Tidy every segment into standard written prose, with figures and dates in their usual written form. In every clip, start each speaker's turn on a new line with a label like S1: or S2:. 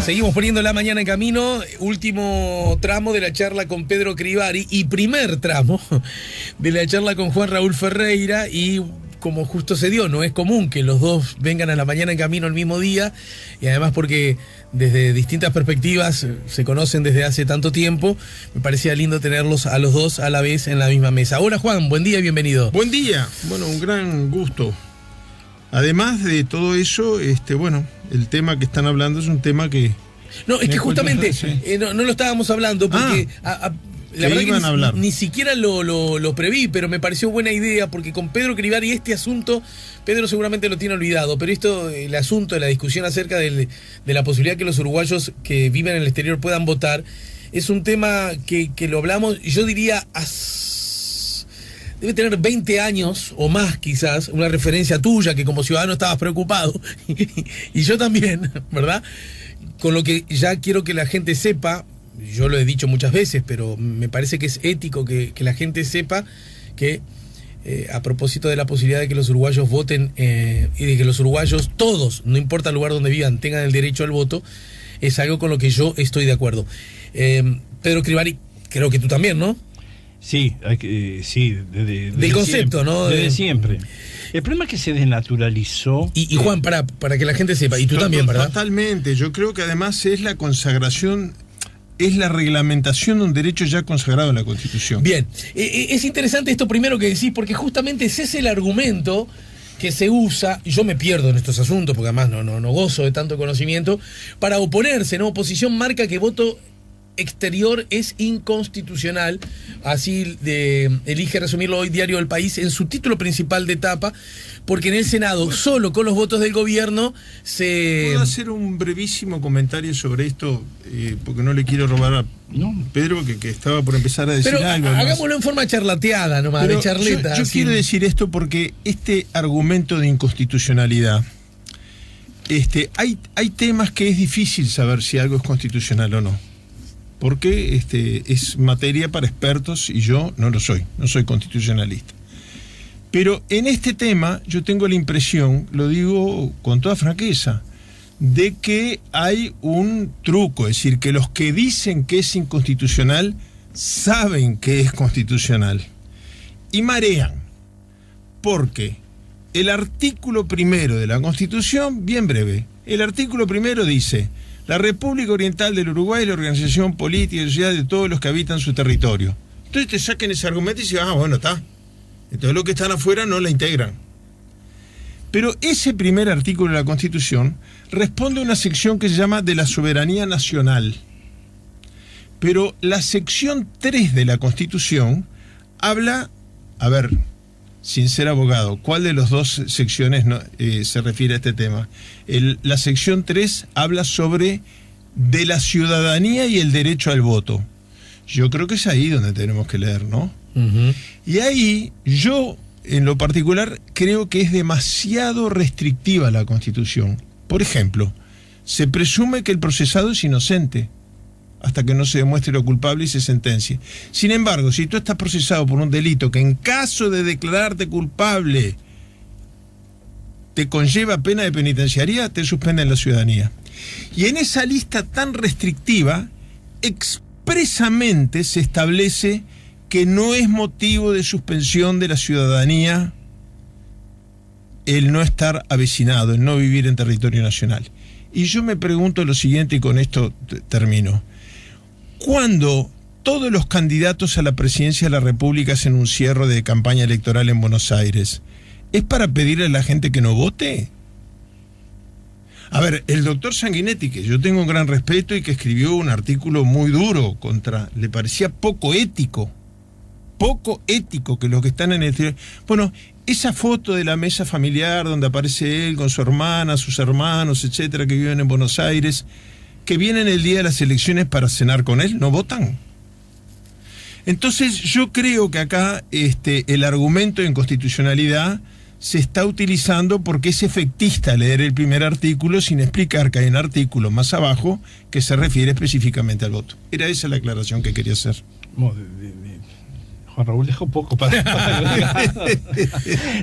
S1: Seguimos poniendo la mañana en camino, último tramo de la charla con Pedro Crivari y primer tramo de la charla con Juan Raúl Ferreira, y como justo se dio, no es común que los dos vengan a la mañana en camino el mismo día, y además porque desde distintas perspectivas se conocen desde hace tanto tiempo, me parecía lindo tenerlos a los dos a la vez en la misma mesa. Hola Juan, buen día y bienvenido.
S2: Buen día, bueno, un gran gusto. Además de todo eso, bueno, el tema que están hablando es un tema que...
S1: No, es que justamente no lo estábamos hablando porque la verdad que ni siquiera lo preví, pero me pareció buena idea porque con Pedro Crivari este asunto, Pedro seguramente lo tiene olvidado, pero el asunto de la discusión acerca de la posibilidad que los uruguayos que viven en el exterior puedan votar, es un tema que lo hablamos, yo diría, debe tener 20 años o más quizás, una referencia tuya que como ciudadano estabas preocupado, y yo también, ¿verdad? Con lo que ya quiero que la gente sepa, yo lo he dicho muchas veces, pero me parece que es ético que la gente sepa que a propósito de la posibilidad de que los uruguayos voten y de que los uruguayos, todos, no importa el lugar donde vivan, tengan el derecho al voto, es algo con lo que yo estoy de acuerdo. Pedro Crivari, creo que tú también, ¿no?
S3: Sí, sí,
S1: del concepto,
S3: siempre,
S1: ¿no?
S3: Desde siempre. El problema es que se desnaturalizó.
S1: Y Juan, para que la gente sepa, y tú también, ¿verdad?
S2: Totalmente, yo creo que además es la consagración, es la reglamentación de un derecho ya consagrado en la Constitución.
S1: Bien, es interesante esto primero que decís, porque justamente ese es el argumento que se usa, y yo me pierdo en estos asuntos, porque además no gozo de tanto conocimiento, para oponerse, ¿no? Oposición marca que voto exterior es inconstitucional, así elige resumirlo hoy Diario del País en su título principal de tapa, porque en el Senado, solo con los votos del gobierno,
S2: ¿Puedo hacer un brevísimo comentario sobre esto? Porque no le quiero robar a Pedro, que estaba por empezar a decir algo.
S1: Pero hagámoslo en forma charlateada nomás, de charleta.
S2: Yo quiero decir esto porque este argumento de inconstitucionalidad, hay temas que es difícil saber si algo es constitucional o no. Porque es materia para expertos y yo no soy constitucionalista. Pero en este tema yo tengo la impresión, lo digo con toda franqueza, de que hay un truco, es decir, que los que dicen que es inconstitucional saben que es constitucional y marean, porque el artículo primero de la Constitución, bien breve, el artículo primero dice: la República Oriental del Uruguay es la organización política y social de todos los que habitan su territorio. Entonces te saquen ese argumento y dicen, bueno, está. Entonces los que están afuera no la integran. Pero ese primer artículo de la Constitución responde a una sección que se llama de la soberanía nacional. Pero la sección 3 de la Constitución habla, sin ser abogado, ¿cuál de las dos secciones se refiere a este tema? La sección 3 habla sobre de la ciudadanía y el derecho al voto. Yo creo que es ahí donde tenemos que leer, ¿no? Uh-huh. Y ahí yo, en lo particular, creo que es demasiado restrictiva la Constitución. Por ejemplo, se presume que el procesado es inocente hasta que no se demuestre lo culpable y se sentencie. Sin embargo, si tú estás procesado por un delito que en caso de declararte culpable te conlleva pena de penitenciaría, te suspenden la ciudadanía. Y en esa lista tan restrictiva, expresamente se establece que no es motivo de suspensión de la ciudadanía el no estar avecinado, el no vivir en territorio nacional. Y yo me pregunto lo siguiente, y con esto termino. Cuando todos los candidatos a la presidencia de la República hacen un cierre de campaña electoral en Buenos Aires, ¿es para pedirle a la gente que no vote? El doctor Sanguinetti, que yo tengo un gran respeto y que escribió un artículo muy duro le parecía poco ético que los que están en el exterior. Bueno, esa foto de la mesa familiar donde aparece él con su hermana, sus hermanos, etcétera, que viven en Buenos Aires, que vienen el día de las elecciones para cenar con él, no votan. Entonces yo creo que acá el argumento de inconstitucionalidad se está utilizando porque es efectista leer el primer artículo sin explicar que hay un artículo más abajo que se refiere específicamente al voto. Era esa la aclaración que quería hacer.
S3: Juan Raúl dejó poco para...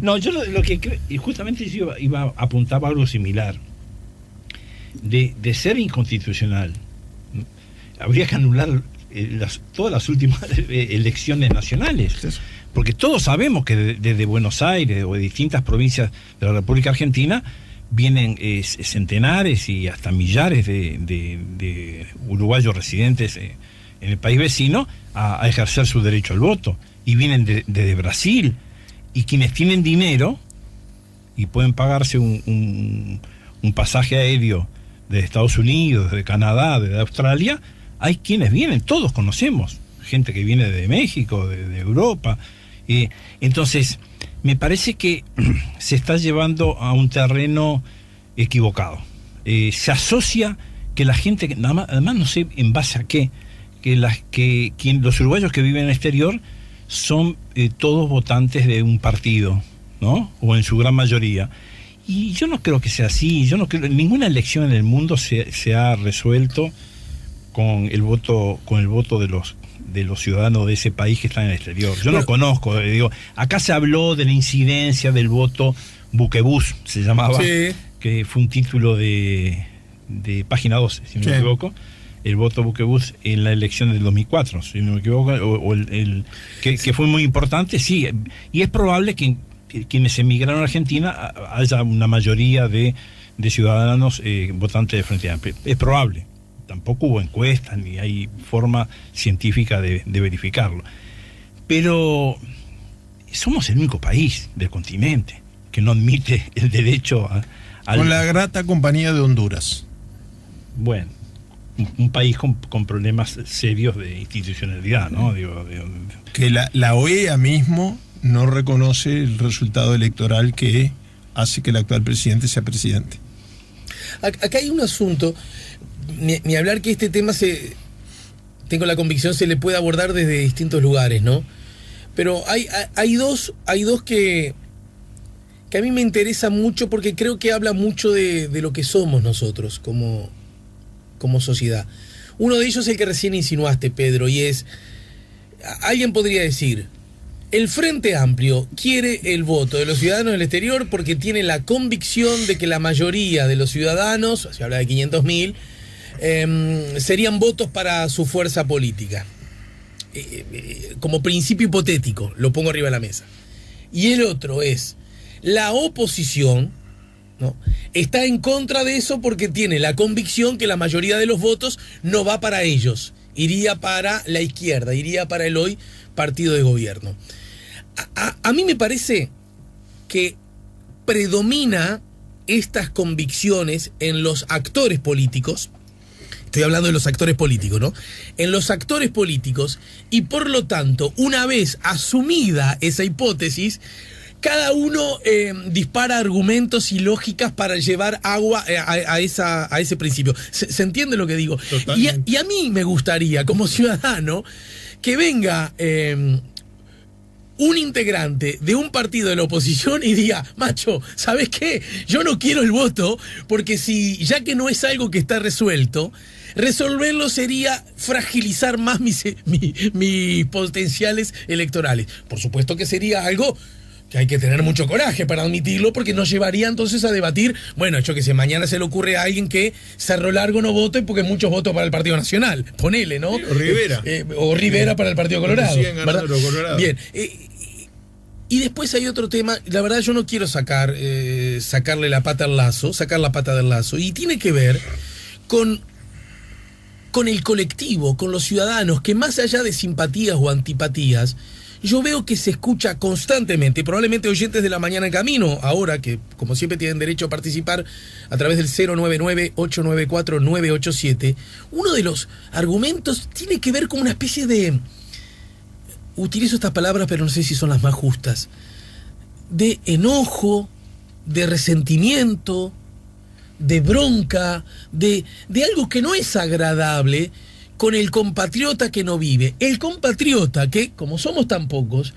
S3: No, yo lo que creo, y justamente yo apuntaba a algo similar. de ser inconstitucional, habría que anular todas las últimas elecciones nacionales. Porque todos sabemos que desde Buenos Aires o de distintas provincias de la República Argentina vienen centenares y hasta millares de uruguayos residentes en el país vecino a ejercer su derecho al voto. Y vienen desde Brasil. Y quienes tienen dinero y pueden pagarse un pasaje aéreo de Estados Unidos, de Canadá, de Australia, hay quienes vienen, todos conocemos, gente que viene de México, de Europa. Entonces, me parece que se está llevando a un terreno equivocado. Se asocia que la gente, además no sé en base a qué, los uruguayos que viven en el exterior son todos votantes de un partido, ¿no? O en su gran mayoría. Y yo no creo que sea así. Yo no creo, ninguna elección en el mundo se ha resuelto con el voto de los ciudadanos de ese país que están en el exterior. Yo no conozco, digo, acá se habló de la incidencia del voto buquebús, se llamaba, sí, que fue un título de Página 12, si no me equivoco, el voto buquebús en la elección del 2004, si no me equivoco, que fue muy importante, sí, y es probable que quienes emigraron a Argentina haya una mayoría de ciudadanos votantes de Frente Amplio. Es probable. Tampoco hubo encuestas ni hay forma científica de verificarlo. Pero somos el único país del continente que no admite el derecho
S2: con la grata compañía de Honduras.
S3: Bueno, un país con problemas serios de institucionalidad, ¿no?
S2: Que la OEA mismo no reconoce el resultado electoral que hace que el actual presidente sea presidente.
S1: Acá hay un asunto, ni hablar que este tema tengo la convicción se le puede abordar desde distintos lugares, ¿no? Pero hay dos que a mí me interesa mucho porque creo que habla mucho de lo que somos nosotros como sociedad. Uno de ellos es el que recién insinuaste, Pedro, y es, alguien podría decir, el Frente Amplio quiere el voto de los ciudadanos del exterior porque tiene la convicción de que la mayoría de los ciudadanos, se habla de 500.000, serían votos para su fuerza política. Como principio hipotético, lo pongo arriba de la mesa. Y el otro es, la oposición, ¿no?, está en contra de eso porque tiene la convicción que la mayoría de los votos no va para ellos, iría para la izquierda, iría para el hoy partido de gobierno. A mí me parece que predomina estas convicciones en los actores políticos. Estoy hablando de los actores políticos, ¿no? En los actores políticos, y por lo tanto, una vez asumida esa hipótesis, cada uno dispara argumentos y lógicas para llevar agua a ese principio. ¿Se entiende lo que digo? Y a mí me gustaría, como ciudadano, que venga un integrante de un partido de la oposición y diga, macho, ¿sabes qué? Yo no quiero el voto porque ya que no es algo que está resuelto, resolverlo sería fragilizar más mis potenciales electorales. Por supuesto que sería algo que hay que tener mucho coraje para admitirlo, porque nos llevaría entonces a debatir, bueno, yo que sé, mañana se le ocurre a alguien que Cerro Largo no vote porque muchos votos para el Partido Nacional, ponele, ¿no?
S2: O Rivera.
S1: O Rivera para el Partido Colorado.
S2: Siguen ganando los Colorados.
S1: Bien. Y después hay otro tema, la verdad yo no quiero sacarle la pata al lazo, sacar la pata del lazo, y tiene que ver con el colectivo, con los ciudadanos, que más allá de simpatías o antipatías, yo veo que se escucha constantemente, probablemente oyentes de La Mañana en Camino, ahora que como siempre tienen derecho a participar a través del 099-894-987, uno de los argumentos tiene que ver con una especie de, utilizo estas palabras pero no sé si son las más justas, de enojo, de resentimiento, de bronca, de algo que no es agradable con el compatriota que no vive. El compatriota que, como somos tan pocos,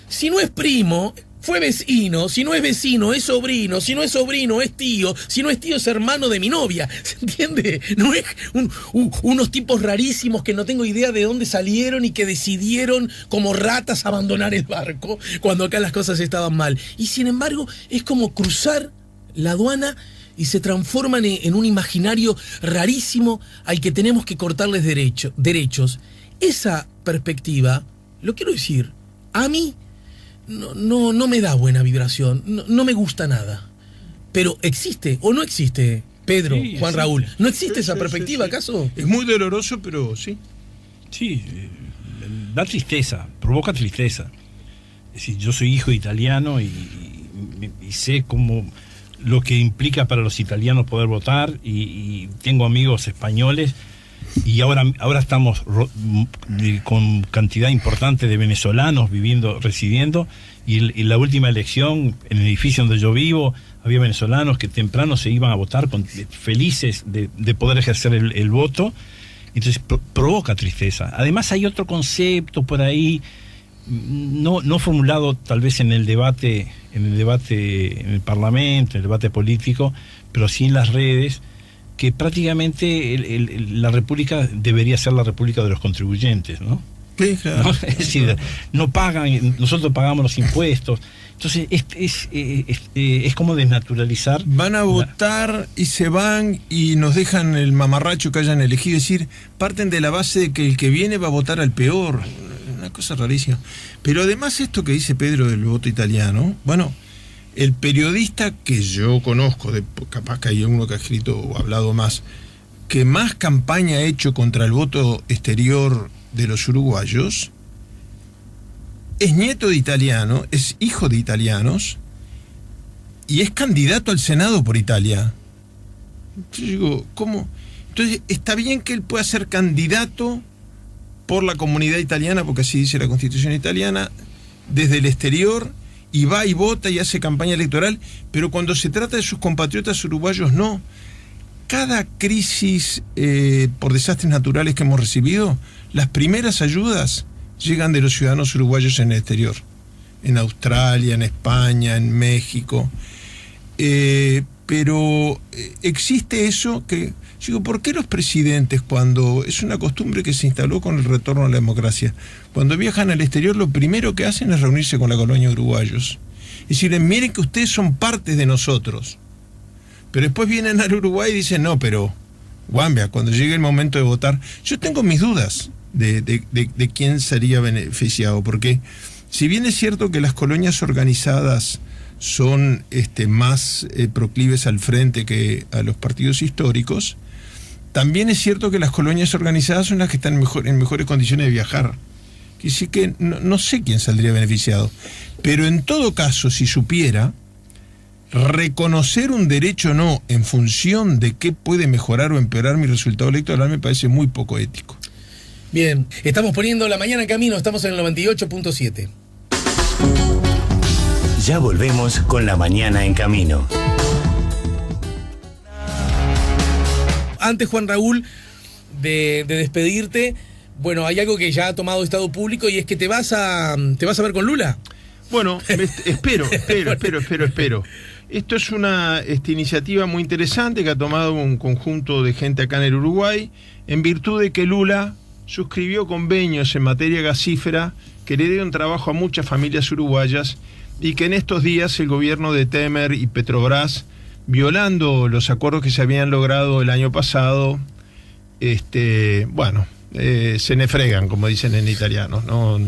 S1: si no es primo, fue vecino, si no es vecino, es sobrino, si no es sobrino, es tío, si no es tío, es hermano de mi novia. ¿Se entiende? No es unos tipos rarísimos que no tengo idea de dónde salieron y que decidieron como ratas abandonar el barco cuando acá las cosas estaban mal. Y sin embargo, es como cruzar la aduana y se transforman en un imaginario rarísimo al que tenemos que cortarles derechos. Esa perspectiva, lo quiero decir, a mí no me da buena vibración, no me gusta nada. Pero ¿existe o no existe, Pedro,
S3: Sí,
S1: Juan
S3: sí.
S1: Raúl? ¿No existe esa
S2: Sí,
S1: perspectiva,
S2: sí.
S1: acaso?
S2: Es muy doloroso, pero sí.
S3: Sí, da tristeza, provoca tristeza. Es decir, yo soy hijo de italiano y sé cómo lo que implica para los italianos poder votar y tengo amigos españoles y ahora estamos con cantidad importante de venezolanos residiendo y en la última elección en el edificio donde yo vivo había venezolanos que temprano se iban a votar felices de poder ejercer el voto. Entonces provoca tristeza. Además hay otro concepto por ahí no formulado tal vez en el debate en el Parlamento, en el debate político, pero sí en las redes, que prácticamente la República debería ser la República de los contribuyentes, ¿no?
S2: Sí, claro.
S3: ¿No? Es decir, no pagan, nosotros pagamos los impuestos. Entonces es como desnaturalizar.
S2: Van a votar y se van y nos dejan el mamarracho que hayan elegido. Es decir, parten de la base de que el que viene va a votar al peor. Una cosa rarísima. Pero además esto que dice Pedro del voto italiano, bueno, el periodista que yo conozco, capaz que hay uno que ha escrito o hablado más, que más campaña ha hecho contra el voto exterior de los uruguayos, es nieto de italiano, es hijo de italianos y es candidato al Senado por Italia. Yo digo, ¿cómo? Entonces, está bien que él pueda ser candidato por la comunidad italiana, porque así dice la Constitución italiana, desde el exterior, y va y vota y hace campaña electoral, pero cuando se trata de sus compatriotas uruguayos, no. Cada crisis por desastres naturales que hemos recibido, las primeras ayudas llegan de los ciudadanos uruguayos en el exterior, en Australia, en España, en México. Pero existe eso que... Digo, ¿por qué los presidentes, cuando es una costumbre que se instaló con el retorno a la democracia, cuando viajan al exterior, lo primero que hacen es reunirse con la colonia de uruguayos? Y decirles, miren que ustedes son parte de nosotros. Pero después vienen al Uruguay y dicen, no, pero, guambia, cuando llegue el momento de votar, yo tengo mis dudas de quién sería beneficiado, porque si bien es cierto que las colonias organizadas son más proclives al frente que a los partidos históricos, también es cierto que las colonias organizadas son las que están en mejores condiciones de viajar. Que sí que no sé quién saldría beneficiado. Pero en todo caso, si supiera, reconocer un derecho o no en función de qué puede mejorar o empeorar mi resultado electoral me parece muy poco ético.
S1: Bien, estamos poniendo la mañana en camino, estamos en el 98.7.
S4: Ya volvemos con La Mañana en Camino.
S1: Antes, Juan Raúl, de despedirte, bueno, hay algo que ya ha tomado estado público y es que te vas a ver con Lula.
S2: Bueno, espero. Esto es una iniciativa muy interesante que ha tomado un conjunto de gente acá en el Uruguay, en virtud de que Lula suscribió convenios en materia gasífera que le dieron trabajo a muchas familias uruguayas y que en estos días el gobierno de Temer y Petrobras, violando los acuerdos que se habían logrado el año pasado, se nefregan, como dicen en italiano, ¿no?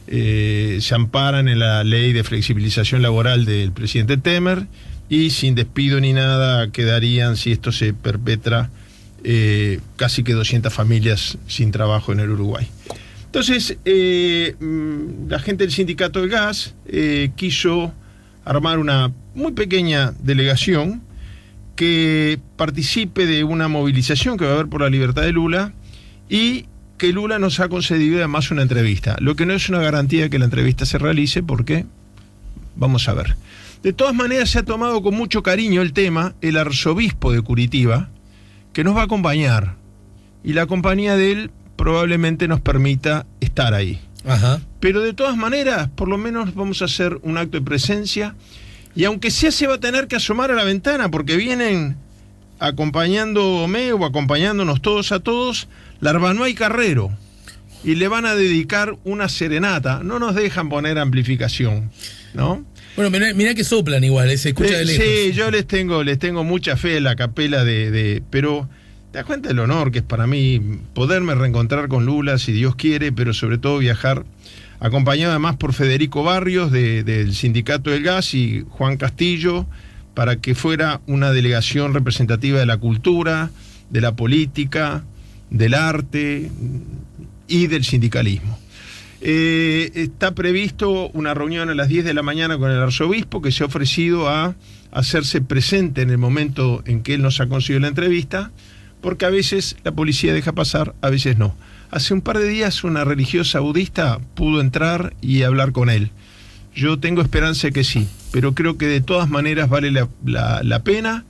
S2: Se amparan en la ley de flexibilización laboral del presidente Temer y sin despido ni nada quedarían, si esto se perpetra, casi que 200 familias sin trabajo en el Uruguay. Entonces, la gente del sindicato del gas quiso armar una muy pequeña delegación que participe de una movilización que va a haber por la libertad de Lula y que Lula nos ha concedido además una entrevista, lo que no es una garantía de que la entrevista se realice porque, vamos a ver. De todas maneras se ha tomado con mucho cariño el tema el arzobispo de Curitiba, que nos va a acompañar, y la compañía de él probablemente nos permita estar ahí.
S1: Ajá.
S2: Pero de todas maneras, por lo menos vamos a hacer un acto de presencia, y aunque sea se va a tener que asomar a la ventana, porque vienen acompañándome o acompañándonos todos a todos, Larbanoy y Carrero, y le van a dedicar una serenata. No nos dejan poner amplificación, ¿no?
S1: Bueno, mirá que soplan igual, se escucha de lejos.
S2: Sí, yo les tengo mucha fe en la capela pero te das cuenta del honor que es para mí poderme reencontrar con Lula, si Dios quiere, pero sobre todo viajar acompañado además por Federico Barrios del Sindicato del Gas y Juan Castillo, para que fuera una delegación representativa de la cultura, de la política, del arte y del sindicalismo. Está previsto una reunión a las 10 de la mañana con el arzobispo, que se ha ofrecido a hacerse presente en el momento en que él nos ha conseguido la entrevista, porque a veces la policía deja pasar, a veces no. Hace un par de días una religiosa budista pudo entrar y hablar con él. Yo tengo esperanza de que sí, pero creo que de todas maneras vale la pena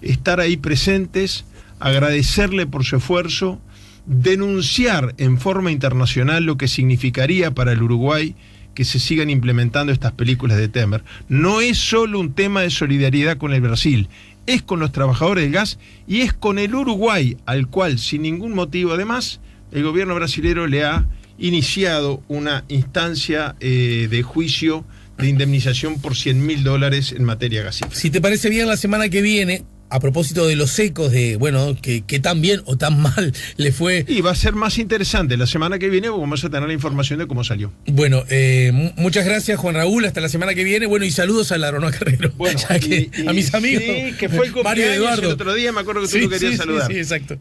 S2: estar ahí presentes, agradecerle por su esfuerzo, denunciar en forma internacional lo que significaría para el Uruguay que se sigan implementando estas películas de Temer. No es solo un tema de solidaridad con el Brasil, es con los trabajadores del gas y es con el Uruguay, al cual sin ningún motivo además el gobierno brasilero le ha iniciado una instancia de juicio de indemnización por $100.000 en materia gasífera.
S1: Si te parece bien, la semana que viene, a propósito de los ecos de, bueno, que tan bien o tan mal le fue.
S2: Y va a ser más interesante la semana que viene, porque vamos a tener la información de cómo salió.
S1: Bueno, muchas gracias, Juan Raúl, hasta la semana que viene. Bueno, y saludos a la Aronoa Carrero.
S2: Bueno,
S1: a mis amigos.
S2: Sí, que fue el
S1: Mario
S2: cumpleaños
S1: Eduardo.
S2: el otro día, me acuerdo que tú lo querías saludar.
S1: Sí, exacto.